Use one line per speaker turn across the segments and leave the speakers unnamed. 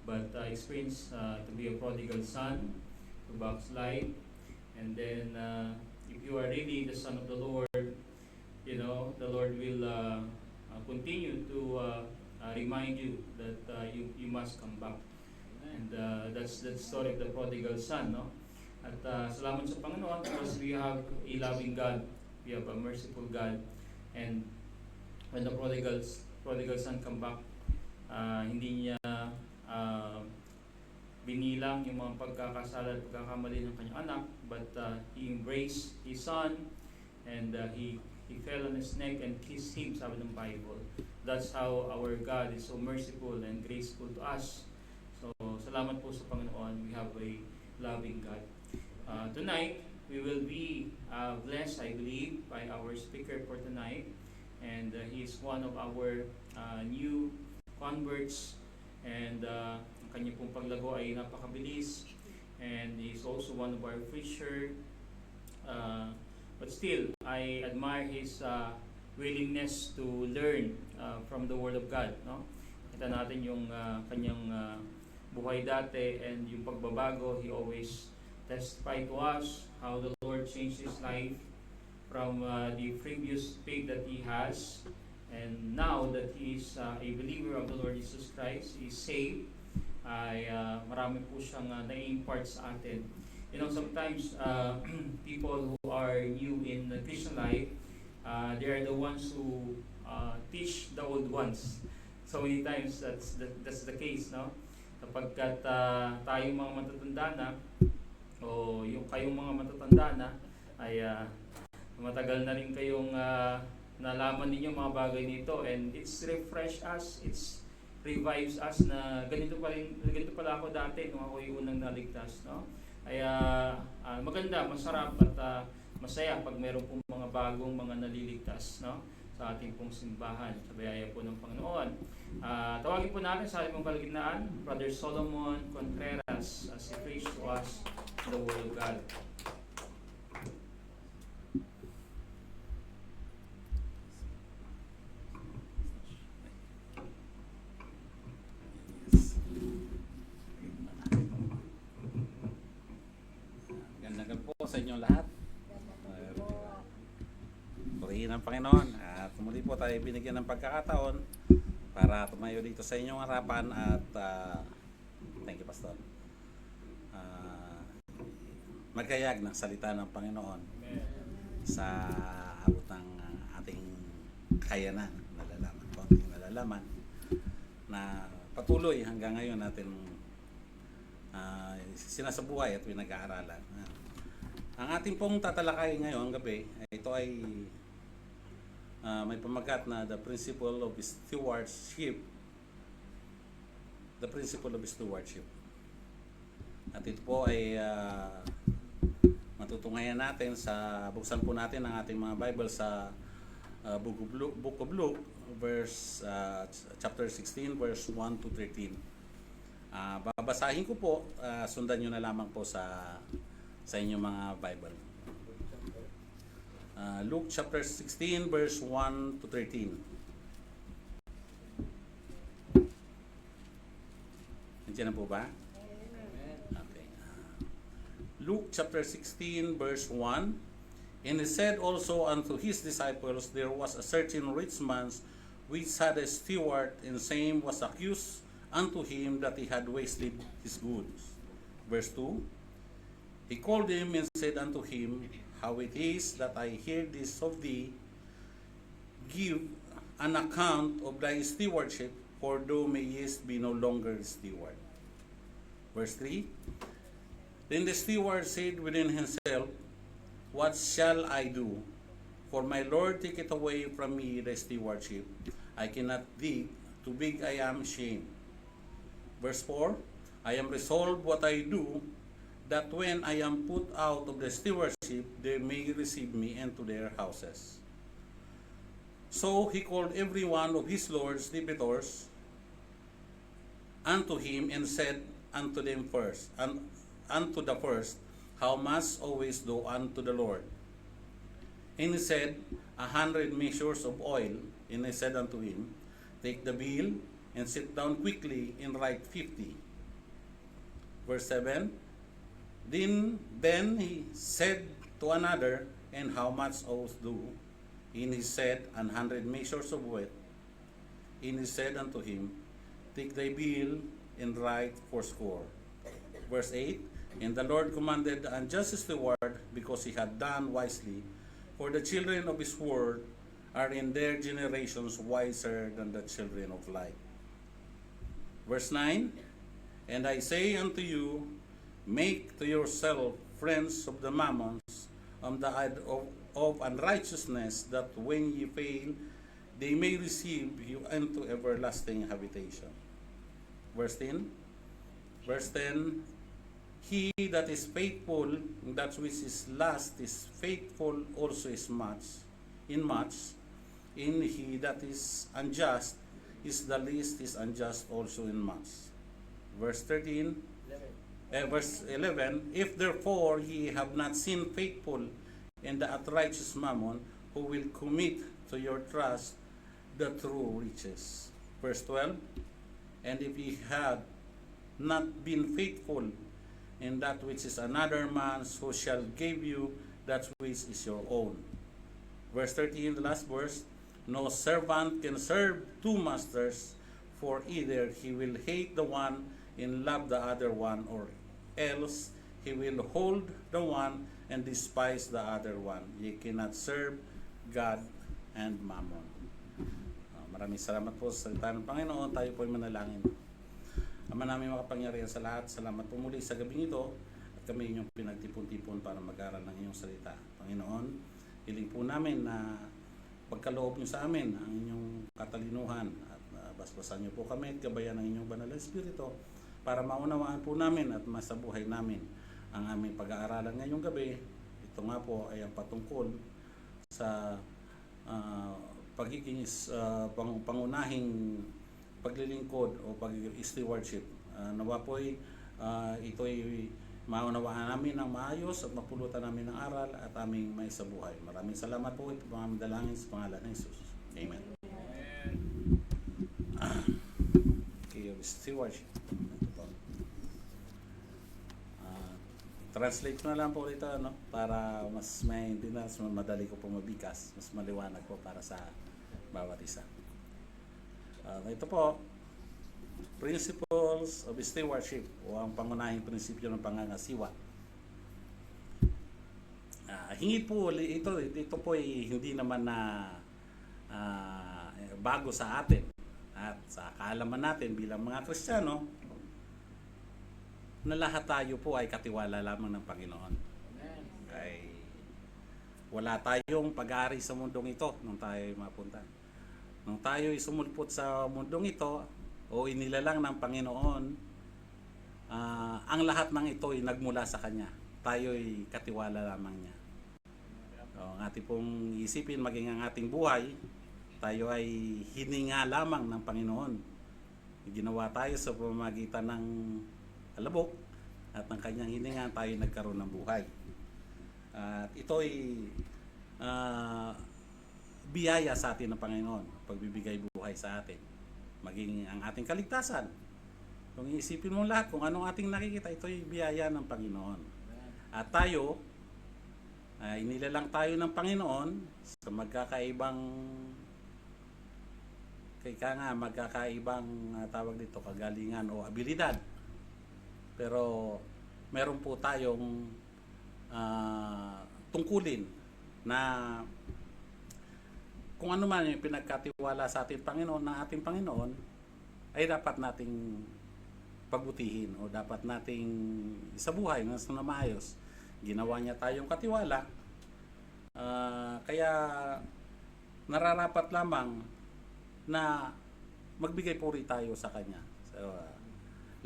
but experienced to be a prodigal son, to backslide. And then if you are really the son of the Lord, the Lord will continue to remind you that you must come back. And that's the story of the prodigal son, no? At salamat sa Panginoon because we have a loving God, we have a merciful God, and when the prodigal son come back, hindi niya binilang yung mga pagkakasala at pagkakamali ng kanyang anak, but he embraced his son, and he fell on his neck and kissed him, sabi ng Bible. That's how our God is so merciful and graceful to us. So, salamat po sa Panginoon. We have a loving God. Tonight, we will be blessed, I believe, by our speaker for tonight. And he is one of our new converts. And ang kanya pong paglago ay napakabilis. And he is also one of our preacher. But still, I admire his willingness to learn from the Word of God. No? Kita natin yung kanyang buhay dati and yung pagbabago. He always testified to us how the Lord changed his life from the previous faith that he has, and now that he is a believer of the Lord Jesus Christ, he is saved, ay marami po siyang na-impart sa atin. Sometimes people who are new in the Christian life, they are the ones who teach the old ones. So many times that's the case, no? Kapagkat tayong mga matatanda na, o yung kayong mga matatanda na, ay matagal na rin kayong nalaman ninyo mga bagay nito, and it's refresh us, it's revives us na ganito pala ako dati nung ako yung unang naligtas, no? Kaya maganda, masarap at masaya pag meron pong mga bagong mga naliligtas, no? Sa ating pong simbahan, sa biyaya po ng Panginoon. Tawagin po natin sa ating pong kalagitnaan, Brother Solomon Contreras, as he preached to us the Word of God.
Magandang po sa inyong lahat. Purihin ang Panginoon at muli po tayo binigyan ng pagkakataon para tumayo dito sa inyong harapan at thank you, Pastor. Magkayag ng salita ng Panginoon sa abot ng ating kayanan, nalalaman na patuloy hanggang ngayon natin sinasabuhay at pinag-aaralan. Ang ating pong tatalakay ngayong gabi, ito ay may pamagat na the principle of stewardship. The principle of stewardship. At ito po ay matutunghayan natin buksan po natin ang ating mga Bible sa Book of Luke, chapter 16, verse 1 to 13. Babasahin ko po, sundan nyo na lamang po sa inyong mga Bible. Luke chapter 16, verse 1 to 13. Nandiyan na po ba? Luke chapter 16 verse 1, and he said also unto his disciples, there was a certain rich man which had a steward, and same was accused unto him that he had wasted his goods. Verse 2, he called him and said unto him, how it is that I hear this of thee, give an account of thy stewardship, for thou mayest be no longer steward. Verse 3, then the steward said within himself, what shall I do? For my Lord taketh away from me the stewardship. I cannot dig, too big I am ashamed. Verse 4, I am resolved what I do, that when I am put out of the stewardship, they may receive me into their houses. So he called every one of his Lord's debtors unto him, and said unto them first, unto the first, how much owest thou unto the Lord? And he said, 100 measures of oil. And I said unto him, take the bill, and sit down quickly, and write 50. Verse 7, Then he said to another, And how much owest thou? And he said, 100 measures of wheat. And he said unto him, Take thy bill and write fourscore. Verse 8, And the Lord commanded the unjust steward, because he had done wisely, for the children of his word are in their generations wiser than the children of light. Verse 9, And I say unto you, Make to yourself friends of the mammons, of unrighteousness, that when ye fail, they may receive you unto everlasting habitation. Verse 10, He that is faithful in that which is last is faithful also is much. In he that is unjust is the least is unjust also in much. Verse 11, If therefore ye have not seen faithful in the unrighteous mammon, who will commit to your trust the true riches. Verse 12, And if ye had not been faithful in that which is another man's, who shall give you that which is your own. Verse 13, the last verse, No servant can serve two masters, for either he will hate the one and love the other one, or else he will hold the one and despise the other one. Ye cannot serve God and Mammon. Maraming salamat po sa salita ng Panginoon. Tayo po ay manalangin. Ama namin makapangyarihan sa lahat, salamat po muli sa gabing ito at kami inyong pinagtipon-tipon para mag-aral ng inyong salita. Panginoon, hiling po namin na pagkaloob niyo sa amin ang inyong katalinuhan at basbasan niyo po kami at gabayan ng inyong banal na Espiritu para maunawaan po namin at masabuhay namin ang aming pag-aaralan ngayong gabi. Ito nga po ay ang patungkol sa pagiging pangunahing paglilingkod o pagiging stewardship. Nawa po ito'y maunawaan namin ng maayos at mapulutan namin ng aral at aming maisabuhay. Maraming salamat po. Ito po ang aming dalangin sa pangalan ng Jesus. Amen. Okay, stewardship. Translate ko na lang po dito, no? Para mas maintindihan, mas madali ko po mabigas, mas maliwanag po para sa bawat isa. Ito po, principles of stewardship o ang pangunahing prinsipyo ng pangangasiwa. Hingit po ito po ay hindi naman na bago sa atin at sa kaalaman natin bilang mga Kristiyano na lahat tayo po ay katiwala lamang ng Panginoon. Ay wala tayong pag-aari sa mundong ito nung tayo ay mapunta. Nung tayo ay sumulpot sa mundong ito o inilalang ng Panginoon, ang lahat ng ito ay nagmula sa Kanya. Tayo ay katiwala lamang niya. Ang ating pong isipin, maging ang ating buhay, tayo ay hininga lamang ng Panginoon. Ginawa tayo sa pamamagitan ng alabok at ng Kanyang hininga, tayo nagkaroon ng buhay. At ito ay biyaya sa atin ng Panginoon, pagbibigay buhay sa atin, maging ang ating kaligtasan. Kung iisipin mo lahat, kung anong ating nakikita, ito ay biyaya ng Panginoon. At tayo, inilalang tayo ng Panginoon sa magkakaibang tawag dito, kagalingan o abilidad. Pero meron po tayong tungkulin na kung ano man yung pinagkatiwala sa ating Panginoon ng ating Panginoon ay dapat nating pagbutihin o dapat nating isabuhay ng maayos. Ginawa niya tayong katiwala, kaya nararapat lamang na magbigay puri tayo sa Kanya. So,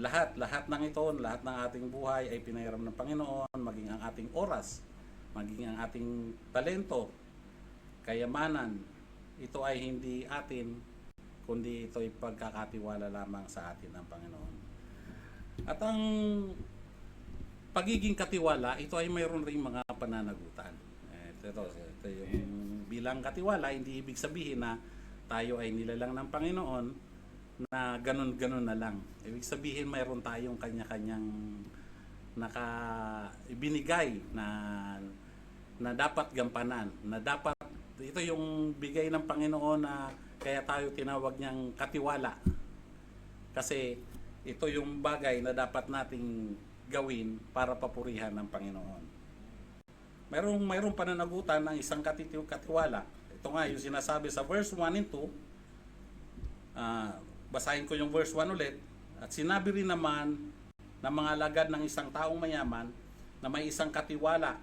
lahat ng ito, lahat ng ating buhay ay pinahiram ng Panginoon, maging ang ating oras, maging ang ating talento, kayamanan, ito ay hindi atin, kundi ito ay pagkakatiwala lamang sa atin ng Panginoon. At ang pagiging katiwala, ito ay mayroon ring mga pananagutan. Ito yung bilang katiwala, hindi ibig sabihin na tayo ay nilalang ng Panginoon na ganun-ganun na lang. Ibig sabihin mayroon tayong kanya-kanyang ibinigay na dapat gampanan, na dapat ito yung bigay ng Panginoon na kaya tayo tinawag niyang katiwala. Kasi ito yung bagay na dapat nating gawin para papurihan ng Panginoon. Mayroong pananagutan ng isang katiwala. Ito nga yung sinasabi sa verse 1 and 2. Basahin ko yung verse 1 ulit. At sinabi rin naman ng mga alagad ng isang taong mayaman na may isang katiwala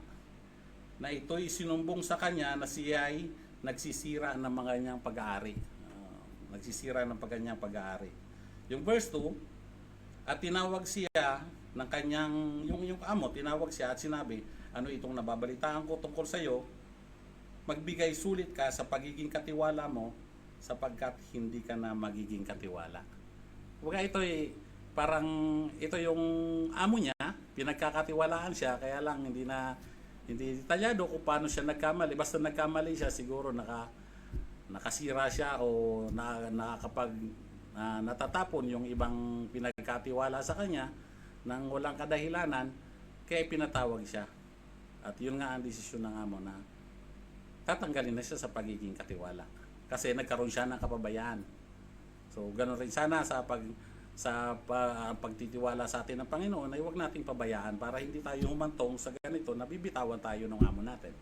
na ito'y sinumbong sa kanya na siya ay nagsisira ng mga kanyang pag-aari. Nagsisira ng kanyang pag-aari. Yung verse 2, at tinawag siya ng kanyang, yung amo, tinawag siya at sinabi, ano itong nababalitaan ko tungkol sa iyo, magbigay sulit ka sa pagiging katiwala mo sapagkat hindi ka na magiging katiwala. Huwag ito parang ito yung amo niya, pinagkakatiwalaan siya, kaya lang hindi detalyado kung paano siya nagkamali. Basta nagkamali siya, siguro nakasira siya o natatapon yung ibang pinagkatiwala sa kanya nang walang kadahilanan, kaya pinatawag siya. At yun nga ang desisyon ng amo na tatanggalin na siya sa pagiging katiwala. Kasi nagkaroon siya ng kapabayaan. So, ganoon rin sana sa pagtitiwala sa atin ng Panginoon ay huwag nating pabayaan para hindi tayo humantong sa ganito na bibitawan tayo ng amo natin.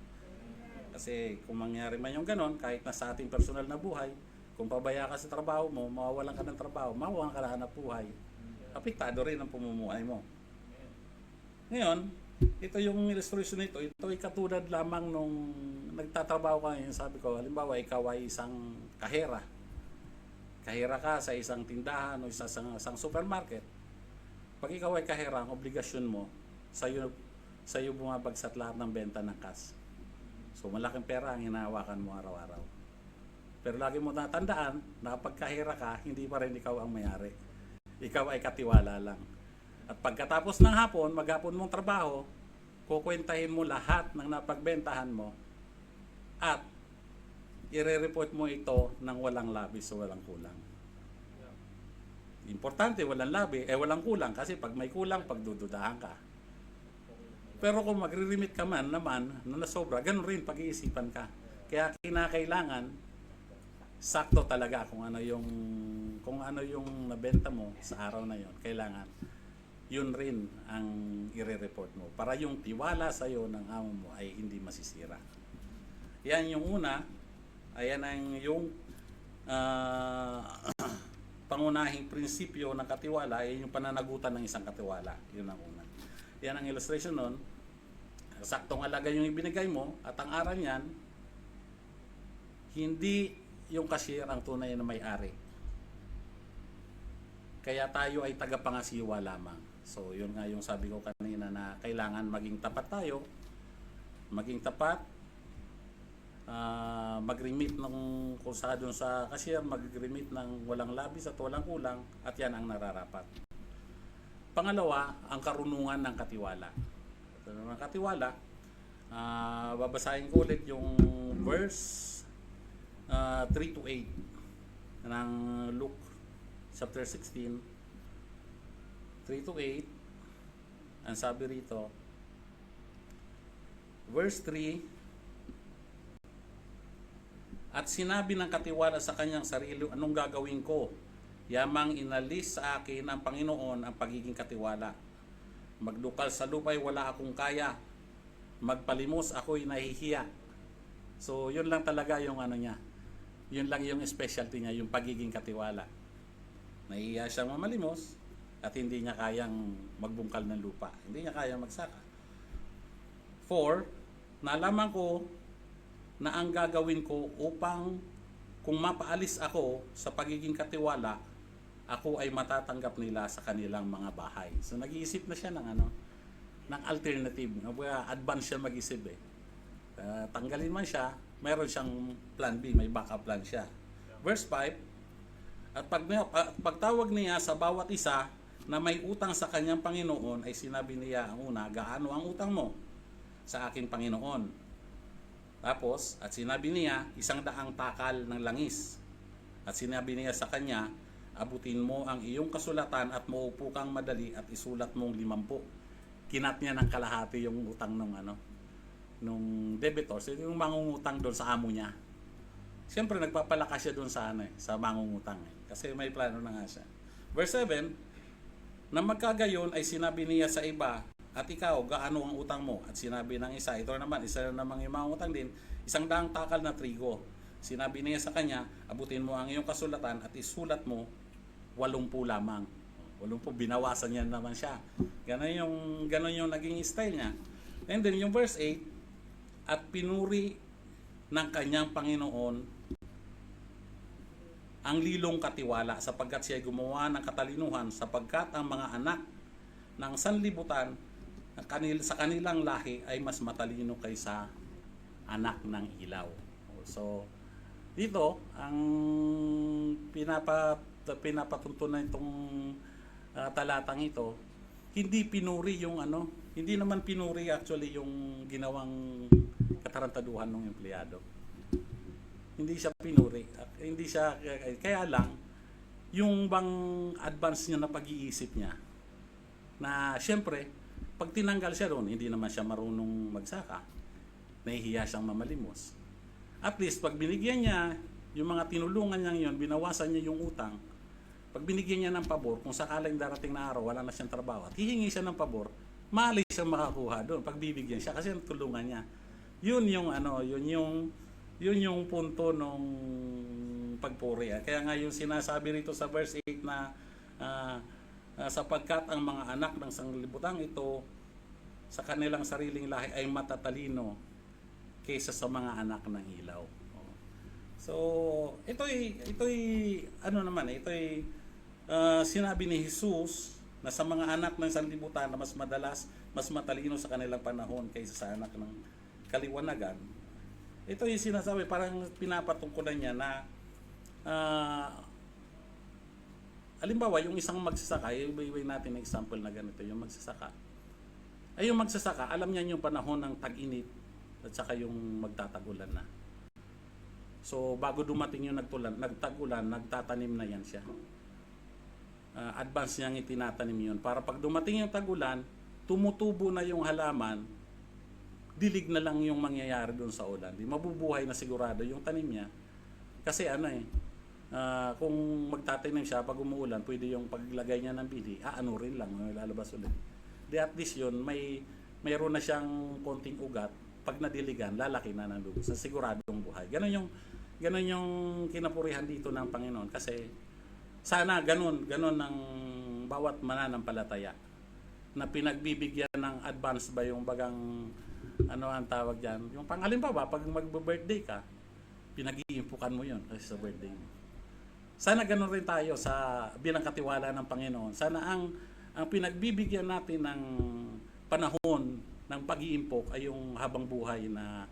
Kasi kung mangyari man yung ganon, kahit na sa ating personal na buhay, kung pabaya ka sa trabaho mo, mawawalan ka ng trabaho, mawawalan ka na hanap buhay, apektado rin ang pamumuhay mo. Ngayon, ito yung illustration nito, ito ay katulad lamang nung nagtatrabaho ka ngayon. Sabi ko, halimbawa, ikaw ay isang kahera. Kahera ka sa isang tindahan o isang supermarket. Pag ikaw ay kahera, ang obligasyon mo, sa'yo bumabagsat lahat ng benta ng cash. So, malaking pera ang hinahawakan mo araw-araw. Pero lagi mo natandaan na kapag kahera ka, hindi pa rin ikaw ang mayari. Ikaw ay katiwala lang. At pagkatapos ng hapon, maghapon mong trabaho, kukwentahin mo lahat ng napagbentahan mo at i-report mo ito ng walang labis o walang kulang. Importante, walang walang kulang kasi pag may kulang, pagdududahan ka. Pero kung magre-remit ka man naman na nasobra, ganun rin pag-iisipan ka. Kaya kinakailangan sakto talaga kung ano yung nabenta mo sa araw na yon. Kailangan yun rin ang i-report mo para yung tiwala sa iyo ng amo mo ay hindi masisira. Yan yung una. Ayan ang yung pangunahing prinsipyo ng katiwala, ay yung pananagutan ng isang katiwala. Yun ang una. Yan ang illustration nun. Saktong halaga yung ibinigay mo at ang aral niyan, hindi yung cashier ang tunay na may-ari. Kaya tayo ay tagapangasiwa lamang. So yun nga yung sabi ko kanina na kailangan maging tapat tayo. Maging tapat, mag-remit ng kung sa doon sa cashier, mag-remit ng walang labis at walang kulang, at yan ang nararapat. Pangalawa, ang karunungan ng katiwala. Ito ng katiwala, babasahin ko ulit yung verse 3 to 8 ng Luke chapter 16, 3 to 8. Ang sabi rito, verse 3, at sinabi ng katiwala sa kanyang sarili, anong gagawin ko? Yamang inalis sa akin ng Panginoon ang pagiging katiwala. Magdukal sa lupa'y wala akong kaya. Magpalimos ako'y nahihiya. So, yun lang talaga yung ano niya. Yun lang yung specialty niya, yung pagiging katiwala. Nahihiya siyang mamalimos at hindi niya kayang magbungkal ng lupa. Hindi niya kayang magsaka. 4, nalaman ko na ang gagawin ko upang kung mapaalis ako sa pagiging katiwala, ako ay matatanggap nila sa kanilang mga bahay. So nag-iisip na siya ng ng alternative. Advance siya mag-isip eh. Tanggalin man siya, mayroon siyang plan B, may backup plan siya. Verse 5, at pagtawag niya sa bawat isa na may utang sa kanyang Panginoon, ay sinabi niya ang una, gaano ang utang mo sa aking Panginoon? Tapos, at sinabi niya, 100 takal ng langis. At sinabi niya sa kanya, abutin mo ang iyong kasulatan at maupo kang madali at isulat mong 50. Kinat niya ng kalahati yung utang nung debitor, so yung mangungutang doon sa amo niya. Siyempre nagpapalakas siya doon sa sa mangungutang kasi may plano na nga siya. Verse 7, na magkagayon ay sinabi niya sa iba, at ikaw, gaano ang utang mo? At sinabi ng isa, ito naman, isa na namang yung mangungutang din, 100 takal na trigo. Sinabi niya sa kanya, abutin mo ang iyong kasulatan at isulat mo 80 lamang. 80, binawasan niya naman siya. Ganon yung naging style niya. And then yung verse 8, at pinuri ng kanyang Panginoon ang lilong katiwala sapagkat siya gumawa ng katalinuhan, sapagkat ang mga anak ng sanlibutan sa kanilang lahi ay mas matalino kaysa anak ng ilaw. So dito ang pinapatuntunan itong talatang ito, hindi pinuri yung hindi naman pinuri actually yung ginawang katarantaduhan ng empleyado. Hindi siya pinuri. Hindi siya, kaya lang, yung bang advance niya na pag-iisip niya, na siyempre, pag tinanggal siya doon, hindi naman siya marunong magsaka. Nahihiya siyang mamalimos. At least, pag binigyan niya, yung mga tinulungan niya yun, binawasan niya yung utang, pag binigyan niya ng pabor, kung sakaling darating na araw, wala na siyang trabaho, at hihingi siya ng pabor, maalis siyang makakuha doon, pag bibigyan siya, kasi tulungan niya. Yun yung punto nung pagpuri. Kaya nga yung sinasabi rito sa verse 8 na sapagkat ang mga anak ng sanglibutang ito sa kanilang sariling lahi ay matatalino kaysa sa mga anak ng ilaw. So, ito'y sinabi ni Jesus na sa mga anak ng sanlibutan na mas matalino sa kanilang panahon kaysa sa anak ng kaliwanagan. Ito yung sinasabi, parang pinapatungkulan niya na halimbawa, yung isang magsasaka, iba-ibay natin ng example na ganito, yung magsasaka. Ay yung magsasaka, alam niya yung panahon ng tag-init at saka yung magtatagulan na. So, bago dumating yung nagtag-ulan, nagtatanim na yan siya. Advance niyang itinatanim yun. Para pag dumating yung tag-ulan, tumutubo na yung halaman, dilig na lang yung mangyayari doon sa ulan. Di mabubuhay na sigurado yung tanim niya. Kasi kung magtatanim siya pag umuulan, pwede yung paglagay niya ng bili, rin lang, lalabas ulit. Di at least yun, mayroon na siyang konting ugat, pag nadiligan, lalaki na ng lugo sa siguradong buhay. Ganon yung kinapurihan dito ng Panginoon. Kasi sana ganon ng bawat mananampalataya na pinagbibigyan ng advance ba yung bagang ang tawag dyan? Yung panghalimbawa, pag mag-birthday ka, pinag-iimpukan mo yun kasi sa birthday mo. Sana ganun rin tayo sa bilang katiwala ng Panginoon. Sana ang pinagbibigyan natin ng panahon ng pag-iimpok ay yung habang buhay na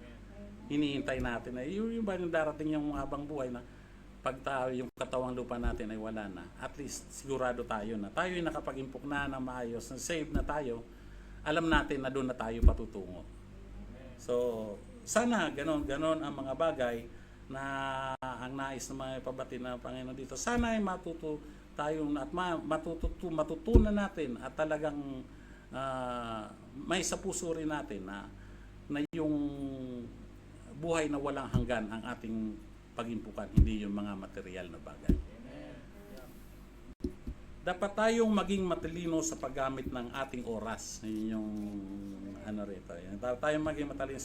hinihintay natin. Yung ba yung darating yung habang buhay na pag yung katawang lupa natin ay wala na. At least sigurado tayo na tayo yung nakapag-impok na maayos, na save na tayo, alam natin na doon na tayo patutungo. So, sana ganon ang mga bagay na ang nais na maipabati ng Panginoon dito. Sana ay matuto tayo at matutunan natin at talagang may sa puso rin natin na yung buhay na walang hanggan ang ating pag-impukan, hindi yung mga material na bagay. Dapat tayong maging matalino sa paggamit ng ating oras. Yun yung rito. Dapat tayong maging matalino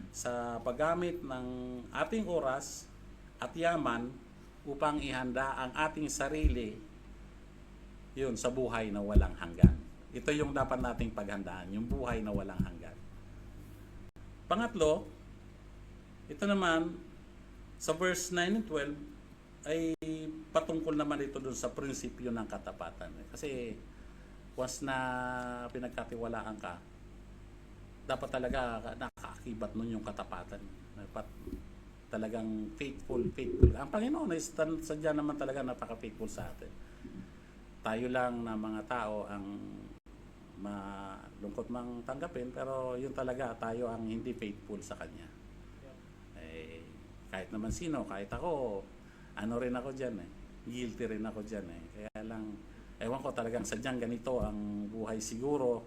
sa paggamit ng ating oras at yaman upang ihanda ang ating sarili yun sa buhay na walang hanggan. Ito yung dapat nating paghandaan, yung buhay na walang hanggan. Pangatlo, ito naman sa verse 9 and 12 ay patungkol naman ito dun sa prinsipyo ng katapatan. Kasi once na pinagkatiwalaan ka, dapat talaga nakaakibat nun yung katapatan. Dapat talagang faithful. Ang Panginoon ay sadya naman talaga napaka-faithful sa atin. Tayo lang na mga tao ang malungkot mang tanggapin, pero yun talaga, tayo ang hindi faithful sa Kanya. Kahit naman sino, kahit ako, rin ako dyan guilty rin ako dyan eh. Kaya lang, ewan ko talagang sadyang ganito ang buhay siguro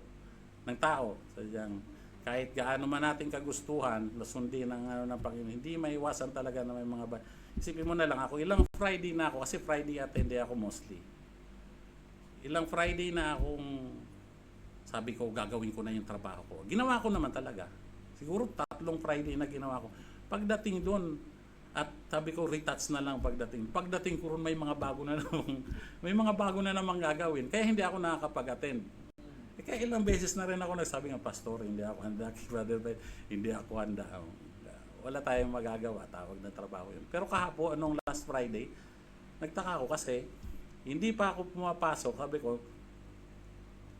ng tao. Sadyang kahit gaano man natin kagustuhan, nasundin ng ng Panginoon, hindi maiwasan talaga na may mga Isipin mo na lang ako, ilang Friday na ako, kasi Friday attende ako mostly. Ilang Friday na akong sabi ko, gagawin ko na yung trabaho ko. Ginawa ko naman talaga. Siguro 3 Friday na ginawa ko. Pagdating doon, at sabi ko, retouch na lang pagdating. Pagdating ko ron, may mga bago na namang, may mga bago na namang gagawin. Kaya hindi ako nakakapag-attend. Kaya ilang beses na rin ako nagsabi nga, Pastor, hindi ako handa. Brother, hindi ako handa. Wala tayong magagawa, tawag na trabaho yun. Pero kahapon, anong last Friday, nagtaka ako kasi, hindi pa ako pumapasok. Sabi ko,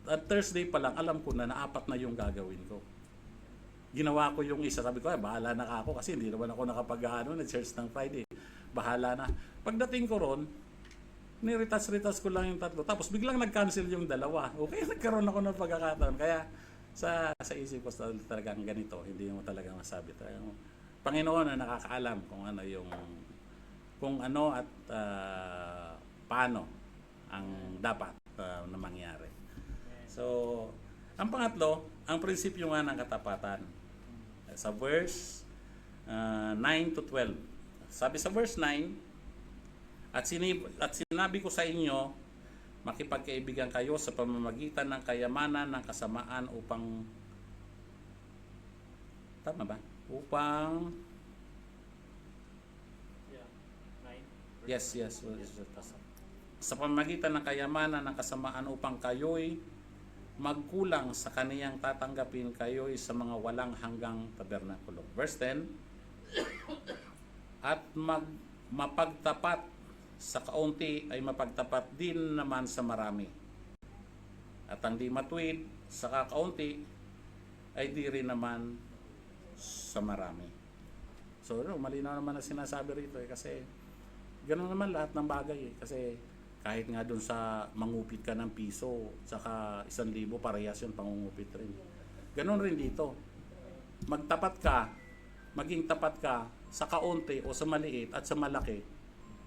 at Thursday pa lang, alam ko na 4 na yung gagawin ko. Ginawa ko yung isa, sabi ko, bahala na ako kasi hindi naman ako nakapag-ano na church ng Friday. Bahala na. Pagdating ko ron, ni-retouch ko lang yung 3. Tapos biglang nag-cancel yung 2. Okay, nagkaroon ako ng pagkakataon. Kaya sa isip ko talagang ganito, hindi mo talaga masabi. Panginoon na nakakaalam kung ano yung at paano ang dapat na mangyari. So, ang pangatlo, ang prinsipyo nga ng katapatan. Sa verse 9 to 12. Sabi sa verse 9, at sinabi ko sa inyo, makipagkaibigan kayo sa pamamagitan ng kayamanan ng kasamaan upang tama ba? Upang Yes. Sa pamamagitan ng kayamanan ng kasamaan upang kayo'y magkulang sa kaniyang tatanggapin kayo'y sa mga walang hanggang tabernakulo. Verse 10, at mapagtapat sa kaunti ay mapagtapat din naman sa marami. At ang di matuwid sa kakaunti ay di rin naman sa marami. So, malinaw naman na sinasabi rito kasi ganoon naman lahat ng bagay eh. Kasi kahit nga dun sa mangupit ka ng piso saka 1,000, parehas yun, pangungupit rin. Ganoon rin dito. Maging tapat ka sa kaunti o sa maliit at sa malaki,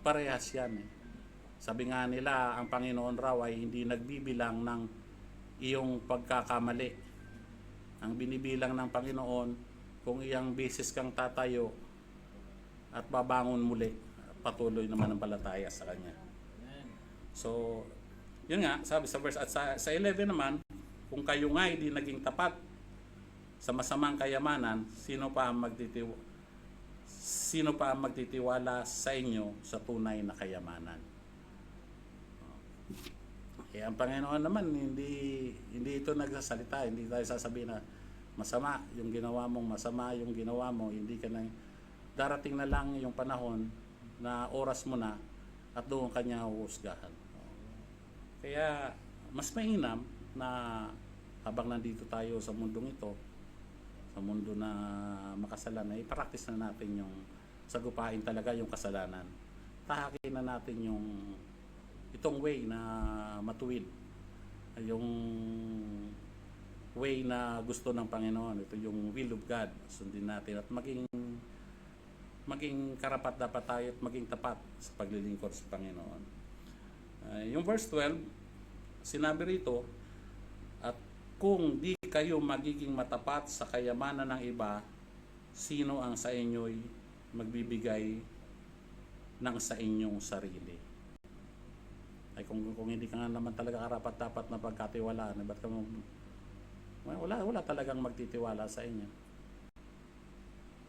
parehas yan eh. Sabi nga nila, ang Panginoon raw ay hindi nagbibilang ng iyong pagkakamali. Ang binibilang ng Panginoon, kung iyang beses kang tatayo at babangon muli, patuloy naman ang palataya sa Kanya. So, yun nga, sabi sa verse, at sa 11 naman, kung kayo nga hindi naging tapat sa masamang kayamanan, sino pa ang magtitiwala sa inyo sa tunay na kayamanan? Eh, ang Panginoon naman, hindi ito nagsasalita, hindi tayo sasabihin na masama yung ginawa mo, hindi ka na, darating na lang yung panahon na oras mo na at doon kanya huhusgahan. Kaya mas mainam na habang nandito tayo sa mundong ito, sa mundo na makasalanan, i-practice na natin yung sagupain talaga yung kasalanan. Tahakin na natin itong way na matuwid, yung way na gusto ng Panginoon. Ito yung will of God. Sundin natin at maging karapat dapat tayo at maging tapat sa paglilingkod sa Panginoon. Yung verse 12, sinabi rito, at kung di kayo magiging matapat sa kayamanan ng iba, sino ang sa inyo'y magbibigay ng sa inyong sarili? Ay kung hindi ka nga naman talaga karapat dapat na pagkatiwalaan, ba't ka wala talagang magtitiwala sa inyo.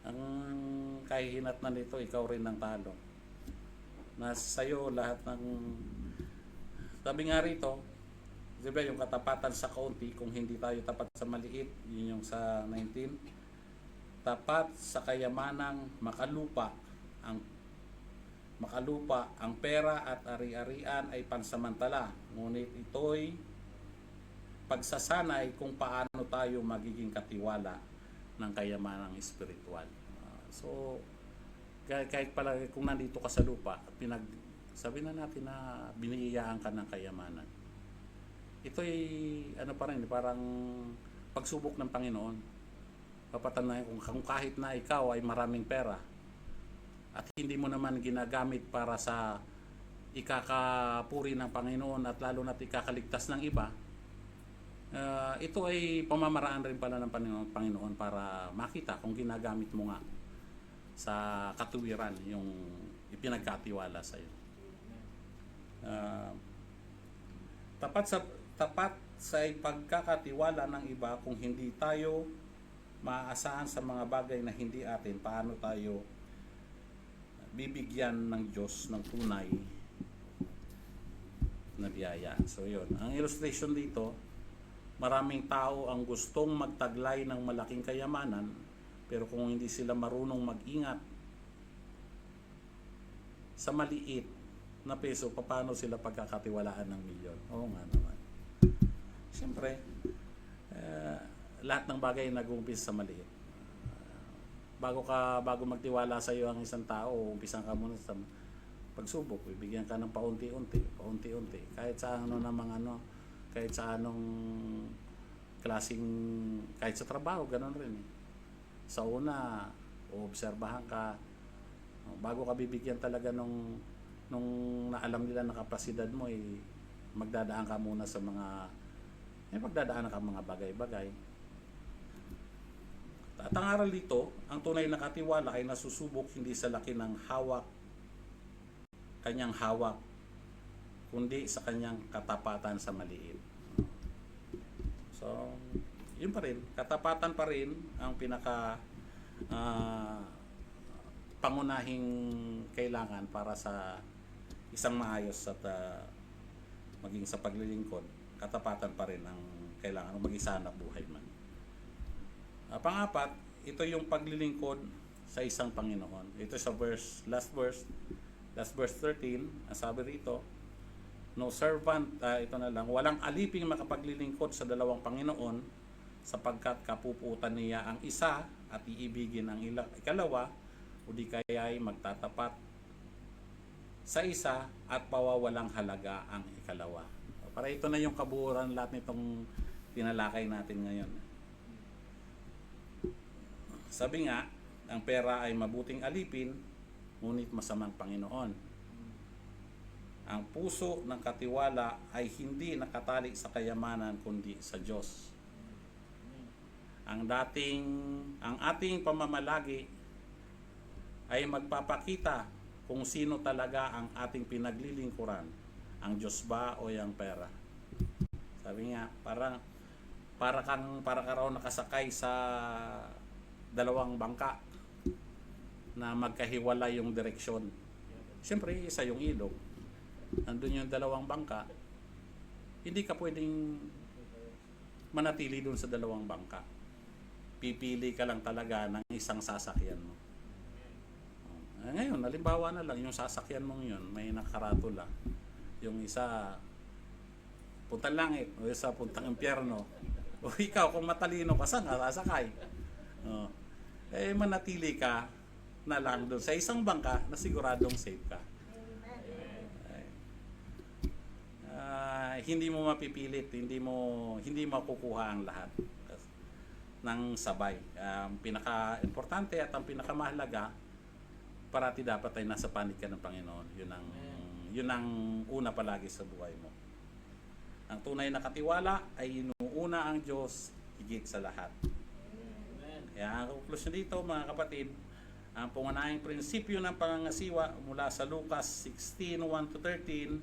Ang kahihinat na nito, ikaw rin ang talo. Nasa sayo lahat ng, sabi nga rito, diba yung katapatan sa kaunti, kung hindi tayo tapat sa maliit, yun yung sa 19, tapat sa kayamanang makalupa ang pera at ari-arian ay pansamantala, ngunit ito'y pagsasanay kung paano tayo magiging katiwala ng kayamanang espiritual. So, kahit pala kung nandito ka sa lupa, sabi na natin na biniyayaan ka ng kayamanan. Ito'y pa rin, parang pagsubok ng Panginoon. Papatanayan kung kahit na ikaw ay maraming pera at hindi mo naman ginagamit para sa ikakapuri ng Panginoon at lalo na't ikakaligtas ng iba, ito ay pamamaraan rin pala ng Panginoon para makita kung ginagamit mo nga sa katuwiran yung ipinagkatiwala sa iyo. Tapat sa pagkakatiwala ng iba, kung hindi tayo maaasahan sa mga bagay na hindi atin, paano tayo bibigyan ng Diyos ng tunay na biyaya? So yun, ang illustration dito, maraming tao ang gustong magtaglay ng malaking kayamanan, pero kung hindi sila marunong mag-ingat sa maliit na peso, paano sila pagkakatiwalaan ng milyon? Oo nga naman. Siyempre, lahat ng bagay nag-uumpisa sa maliit. Bago magtiwala sa iyo ang isang tao, umpisan ka muna sa pagsubok, bibigyan ka ng paunti-unti, kahit sa kahit sa anong klaseng, kahit sa trabaho, ganoon rin. Sa una, oobserbahan ka, bago ka bibigyan talaga nung naalam nila na kapasidad mo, magdadaan ka muna sa mga bagay-bagay. At ang aral dito, ang tunay na katiwala ay nasusubok hindi sa laki ng kanyang hawak, kundi sa kanyang katapatan sa maliit. So, yun pa rin, katapatan pa rin ang pinaka pangunahing kailangan para sa isang maayos at maging sa paglilingkod. Katapatan pa rin ang kailangan, maging sanap buhay man. Pang-apat, ito yung paglilingkod sa isang Panginoon. Ito sa last verse 13, sabi rito, no servant, walang aliping makapaglilingkod sa dalawang Panginoon, sapagkat kapuputan niya ang isa at iibigin ang ikalawa, o di kaya ay magtatapat sa isa at pawawalang halaga ang ikalawa. Para ito na yung kabuuran lahat nitong tinalakay natin ngayon. Sabi nga, ang pera ay mabuting alipin, ngunit masamang Panginoon. Ang puso ng katiwala ay hindi nakatali sa kayamanan, kundi sa Diyos. Ang ating pamamalagi ay magpapakita kung sino talaga ang ating pinaglilingkuran, ang Diyos ba o yung pera. Sabi nga, para ka raw nakasakay sa dalawang bangka na magkahiwalay yung direksyon. Siyempre, isa yung ilog. Nandun yung dalawang bangka. Hindi ka pwedeng manatili dun sa dalawang bangka. Pipili ka lang talaga ng isang sasakyan mo. Ngayon, halimbawa na lang, yung sasakyan mong yun, may nakaratula. Yung isa, puntang langit, o isa, puntang impyerno. O ikaw, kung matalino ka, saan ka sasakay? Manatili ka na lang doon sa isang bangka na siguradong safe ka. Hindi mo mapipilit, hindi makukuha ang lahat ng sabay. Ang pinaka-importante at ang pinakamahalaga, parati dapat ay nasa panig ka ng Panginoon. Yun ang una palagi sa buhay mo. Ang tunay na katiwala ay inuuna ang Diyos higit sa lahat. Kaya ang conclusion dito, mga kapatid, ang pangunahing prinsipyo ng pangangasiwa mula sa Lucas 16:1-13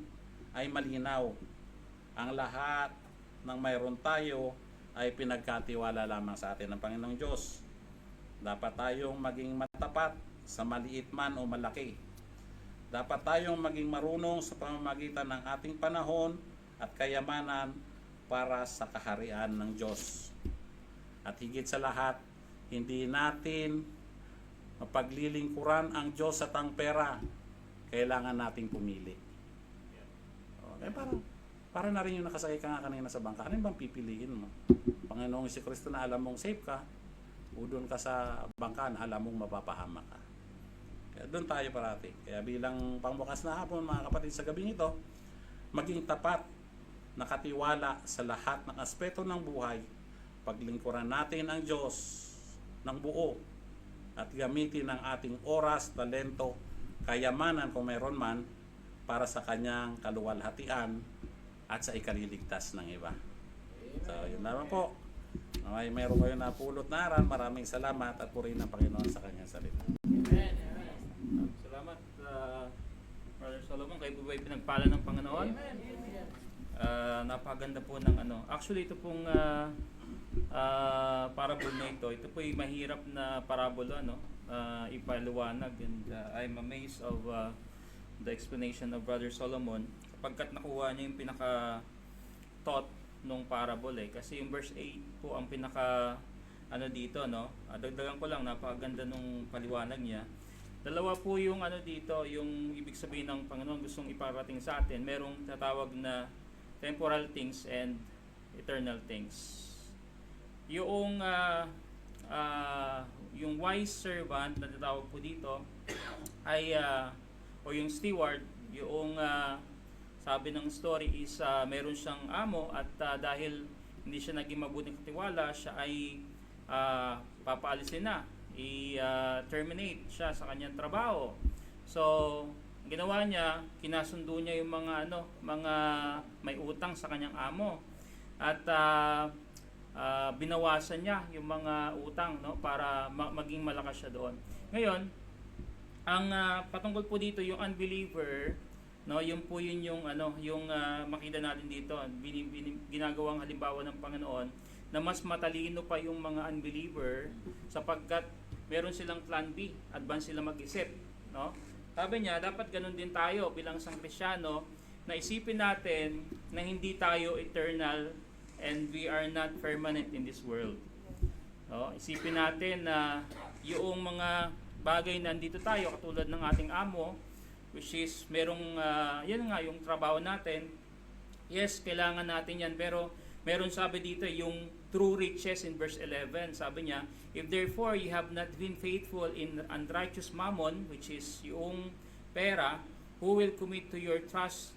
ay malinaw. Ang lahat ng mayroon tayo ay pinagkatiwala lamang sa atin ng Panginoong Diyos. Dapat tayong maging matapat sa maliit man o malaki. Dapat tayong maging marunong sa pamamagitan ng ating panahon at kayamanan para sa kaharian ng Diyos. At higit sa lahat, hindi natin mapaglilingkuran ang Diyos at ang pera. Kailangan nating pumili. Okay, para na rin yung nakasakay ka nga kanina sa bangka. Ano bang pipiliin mo? Panginoong Jesucristo na alam mong safe ka, o doon ka sa bangka na alam mong mapapahama ka. Kaya doon tayo parati. Kaya bilang pangbukas na hapon, mga kapatid, sa gabing ito, maging tapat, nakatiwala sa lahat ng aspeto ng buhay, paglingkuran natin ang Diyos ng buo at gamitin ang ating oras, talento, kayamanan kung mayroon man para sa kanyang kaluwalhatian at sa ikaliligtas ng iba. So, yun lamang po. May meron kayo na pulot na aral. Maraming salamat at purihin ng Panginoon sa kanyang salita.
Amen. Salamat, Brother Solomon. Kayo po ba pinagpala ng Panginoon? Napaganda po ng ano. Actually, ito pong parable na ito po ay mahirap na parabola, no? Ipaliwanag, and I'm amazed of the explanation of Brother Solomon kapagkat nakuha niya yung pinaka-thought nung parable kasi yung verse 8 po ang pinaka ano dito, no? Dagdagan ko lang, napakaganda nung paliwanag niya. Dalawa po yung ano dito, yung ibig sabihin ng Panginoon gustong iparating sa atin. Merong tatawag na temporal things and eternal things. Yung wise servant na tatawag po dito ay o yung steward, yung sabi ng story is meron siyang amo at dahil hindi siya naging mabuting katiwala, siya ay papaalisin na, i-terminate siya sa kanyang trabaho. So, ang ginawa niya, kinasundo niya yung mga may utang sa kanyang amo at binawasan niya yung mga utang, no, para maging malakas siya doon. Ngayon, ang patungkol po dito yung unbeliever, no, yun po yung makita natin dito, ginagawang halimbawa ng Panginoon na mas matalino pa yung mga unbeliever sapagkat meron silang plan B, advance sila mag-isip, no? Sabi niya, dapat ganun din tayo bilang isang Kristiyano na isipin natin na hindi tayo eternal and we are not permanent in this world. No? Isipin natin na yung mga bagay na nandito tayo katulad ng ating amo, which is merong yan nga yung trabaho natin. Yes, kailangan natin yan, pero meron sabi dito yung true riches in verse 11. Sabi niya, if therefore you have not been faithful in unrighteous mammon, which is yung pera, who will commit to your trust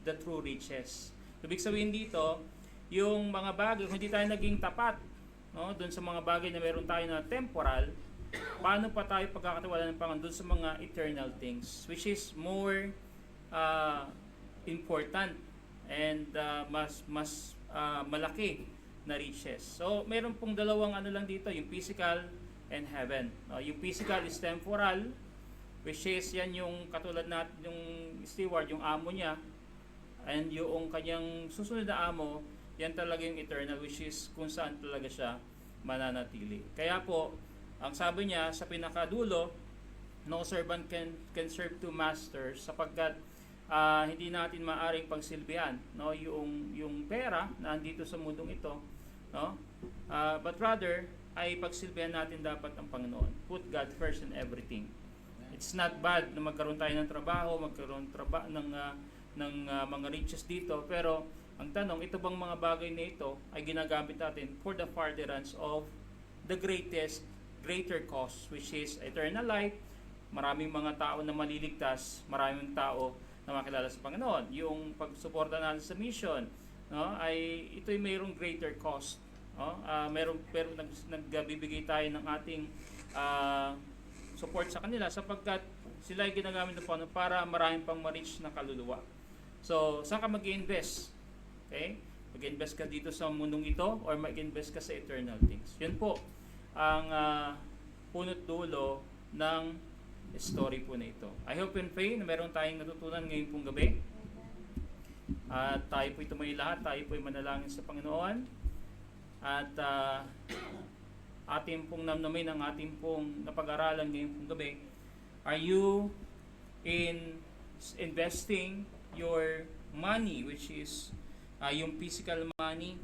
the true riches? Ibig sabihin dito, yung mga bagay, kung hindi tayo naging tapat, no, doon sa mga bagay na meron tayo na temporal, paano pa tayo pagkakatiwala ng Panginoon doon sa mga eternal things, which is more important and mas malaki na riches. So, meron pong dalawang ano lang dito, yung physical and heaven. Yung physical is temporal, which is yan yung katulad natin, yung steward, yung amo niya, and yung kanyang susunod na amo, yan talaga yung eternal, which is kung saan talaga siya mananatili. Kaya po, ang sabi niya sa pinakadulo, no servant can serve two masters sapagkat hindi natin maaring pagsilbihan, no, yung pera na andito sa mundong ito, no, but rather ay pagsilbihan natin dapat ang Panginoon. Put God first in everything. It's not bad na magkaroon tayo ng trabaho, ng mga riches dito, pero ang tanong, ito bang mga bagay na ito ay ginagamit natin for the furtherance of the greater cause, which is eternal life. Maraming mga tao na maliligtas, maraming tao na makilala sa Panginoon. Yung pagsuporta natin sa mission, no, ay ito'y mayroong greater cost, no? Pero nagbibigay tayo ng ating support sa kanila sapagkat sila ay ginagamit ng Panginoon para maraming pang ma-reach na kaluluwa. So, saan ka mag-i-invest? Okay? Mag-invest ka dito sa mundong ito or mag-invest ka sa eternal things? Yun po ang punot dulo ng story po na ito. I hope and pray na meron tayong natutunan ngayon pong gabi. At tayo po ito may lahat, tayo po ay manalangin sa Panginoon. At ating pong namnamin ang ating pong napag-aralan ngayon pong gabi. Are you investing your money, which is yung physical money,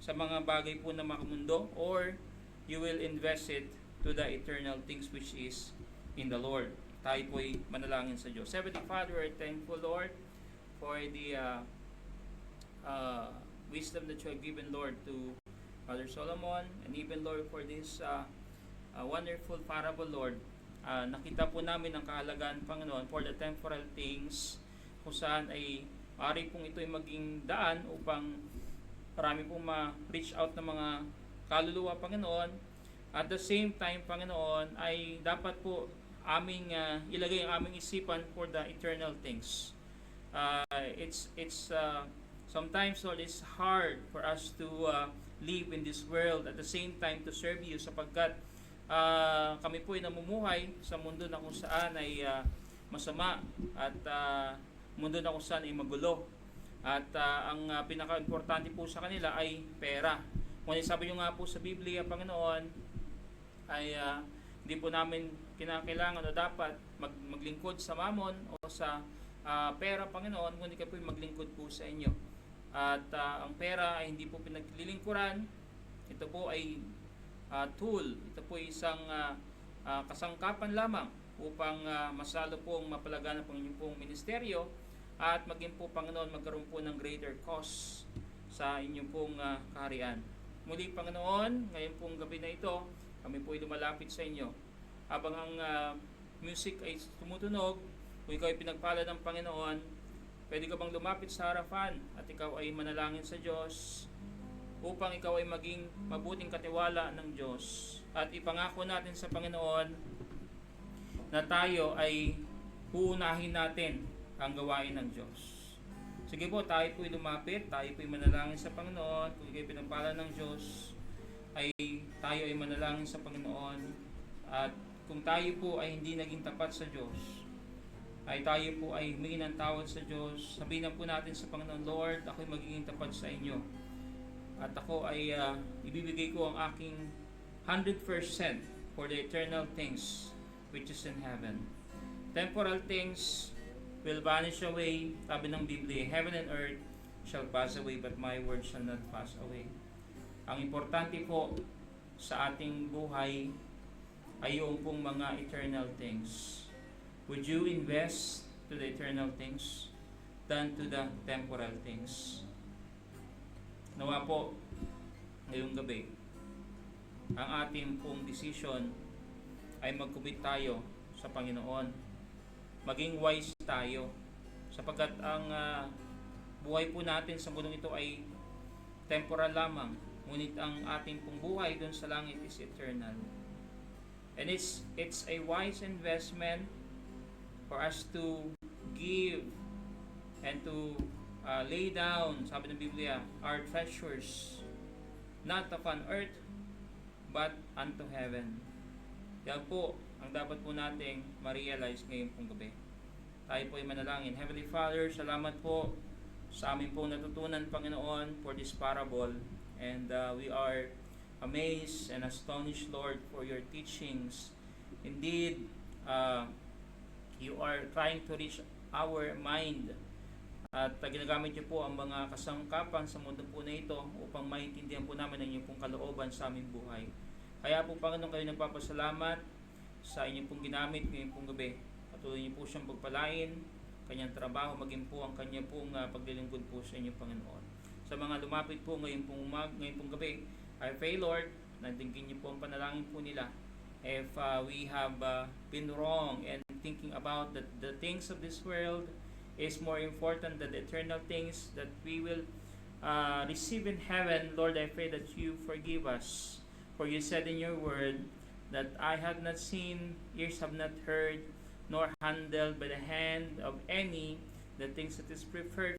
sa mga bagay po na makamundo, or you will invest it to the eternal things which is in the Lord? Tayo po ay manalangin sa Diyos. Heavenly Father, we're thankful, Lord, for the wisdom that you have given, Lord, to Father Solomon, and even, Lord, for this wonderful parable, Lord. Nakita po namin ang kahalagaan, Panginoon, for the temporal things, kung saan ay maaari pong ito ay maging daan upang marami pong ma-reach out ng mga kaluluwa, Panginoon. At the same time, Panginoon, ay dapat po aming ilagay ang aming isipan for the eternal things. It's sometimes, Lord, it's hard for us to live in this world at the same time to serve you, sapagkat kami po ay namumuhay sa mundo na kung saan ay masama, at mundo na kung saan ay magulo, at ang pinaka-importante po sa kanila ay pera. Ngunit sabi nyo nga po sa Biblia, Panginoon, ay hindi po namin kinakailangan o dapat maglingkod sa mamon o sa pera, Panginoon, kundi kayo po maglingkod po sa inyo. At ang pera ay hindi po pinaglilingkuran. Ito po ay tool. Ito po ay isang kasangkapan lamang upang masalo pong mapalaganap ang inyong pong ministeryo, at maging po, Panginoon, magkaroon po ng greater cause sa inyong pong kaharian. Muli, Panginoon, ngayon pong gabi na ito, kami po ay lumalapit sa inyo. Habang ang music ay tumutunog, kung ikaw ay pinagpala ng Panginoon, pwede ka bang lumapit sa harapan at ikaw ay manalangin sa Diyos upang ikaw ay maging mabuting katiwala ng Diyos, at ipangako natin sa Panginoon na tayo ay uunahin natin ang gawain ng Diyos. Sige po, tayo po ay lumapit, tayo po ay manalangin sa Panginoon. Kung ikaw ay pinagpala ng Diyos, ay tayo ay manalangin sa Panginoon, at kung tayo po ay hindi naging tapat sa Diyos, ay tayo po ay humingi ng tawad sa Diyos. Sabihin na po natin sa Panginoon, Lord, ako ay magiging tapat sa inyo, at ako ay ibibigay ko ang aking 100% for the eternal things which is in heaven. Temporal things will vanish away. Sabi ng Biblia, heaven and earth shall pass away, but my word shall not pass away. Ang importante po sa ating buhay ay yung pong mga eternal things. Would you invest to the eternal things than to the temporal things? Nawa po, ngayong gabi, ang ating pong decision ay mag-commit tayo sa Panginoon. Maging wise tayo, sapagkat ang buhay po natin sa mundong ito ay temporal lamang, ngunit ang ating pong buhay doon sa langit is eternal. And it's a wise investment for us to give and to lay down, sabi ng Biblia, our treasures not upon earth but unto heaven. Yan po ang dapat po nating ma-realize ngayon pong gabi. Tayo po ay manalangin. Heavenly Father, salamat po sa amin pong natutunan, Panginoon, for this parable. And we are amazed and astonished, Lord, for your teachings. Indeed, you are trying to reach our mind. At ginagamit niyo po ang mga kasangkapan sa mundo po na ito upang maintindihan po namin ang inyong pong kalooban sa aming buhay. Kaya po, Panginoon, kayo nagpapasalamat sa inyong pong ginamit ngayong pong gabi. Patuloy niyo po siyang pagpalain, kanyang trabaho, maging po ang kanya pong paglilingkod po sa inyong Panginoon. Sa mga lumapit po ngayong pong gabi, I pray, Lord, na tingin niyo po ang panalangin po nila. If we have been wrong and thinking about that the things of this world is more important than the eternal things that we will receive in heaven, Lord, I pray that you forgive us. For you said in your word that I have not seen, ears have not heard, nor handled by the hand of any the things that is preferred